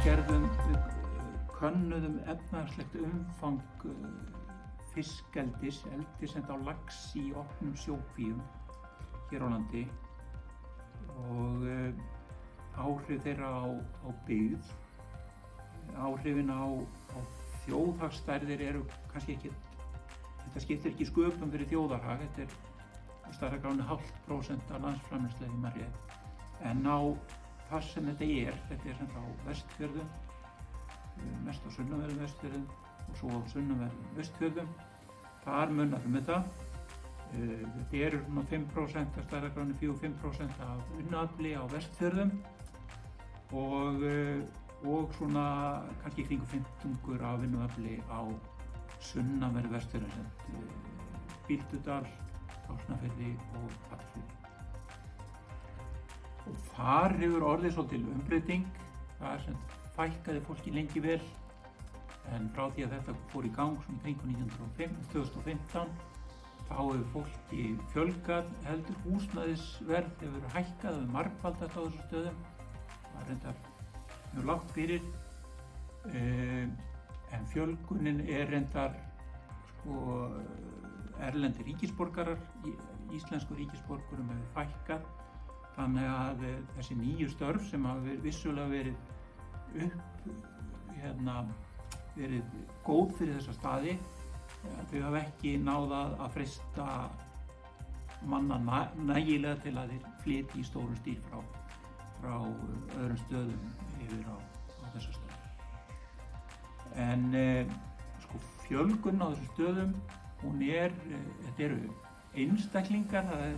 við könnuðum efnahagslegt umfang fiskeldis á laxi í opnum sjókvíum hér á landi og áhrif þeirra á byggð. Áhrifin á þjóðhagsstærðir eru kannski ekki, þetta skiptir ekki sköpum fyrir þjóðarhag, þetta er stærðargráðunni 0,5% af landsframleiðslu ef ég man rétt. En á þar sem þetta er sem á Vestfjörðum, mest á sunnanverðum Vestfjörðum og svo á sunnanverðum Austfjörðum, þar munar þetta. Þetta eru svona 5% af stærðargráðunni, 4-5% af vinnuafli á Vestfjörðum og svona kannski kringum 50 af vinnuafli á sunnanverðum Vestfjörðum, Bíldudal, Tálknafirði og Patreksfirði. Og þar hefur orðið svolítil umbreyting, það sem fækkaði fólki lengi vel, en frá því að þetta fór í gang svona kringum 2015, þá hefur fólki fjölgað, heldur húsnæðisverð hefur hækkað og margfaldast á þessum stöðum. Það er reyndar mjög lágt fyrir, en fjölgunin er reyndar erlendir ríkisborgarar, íslensku ríkisborgurum hefur fækkað. Þannig að þessi nýju störf sem hafa vissulega verið góð fyrir þessa staði, þau hafa ekki náð að freista manna nægilega til að þeir flytji í stórum stíl frá öðrum stöðum yfir á þessa stöðum. En fjölgun á þessum stöðum, þetta eru einstaklingar, það er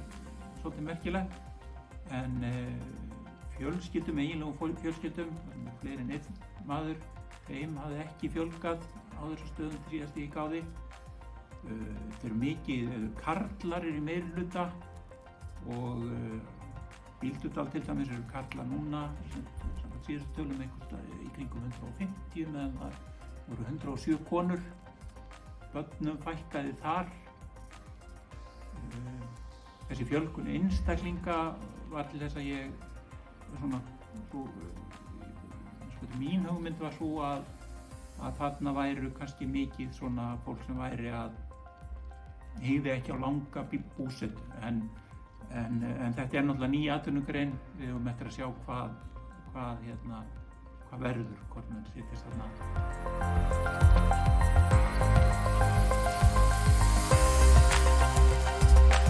svolítið merkilegt. En fjölskyldum, eiginlegum fjölskyldum, fleiri en einn maður, þeim hafði ekki fjölgað á þessu stöðum til síðast ég gáði. Þeir eru mikið, karlar eru í meirihluta og Bíldudal til dæmis eru karlar núna, samkvæmt síðustu tölum í kringum 150, meðan það voru 107 konur. Börnum fækkaði þar. Þessi fjölgun einstaklinga var til þess að mín hugmynd var svo að þarna væru kannski mikið svona fólk sem væri að hygði ekki á langa búsetu. En þetta er náttúrulega ný atvinnugrein, við höfum eftir að sjá hvað verður, hvort menn setjast þarna.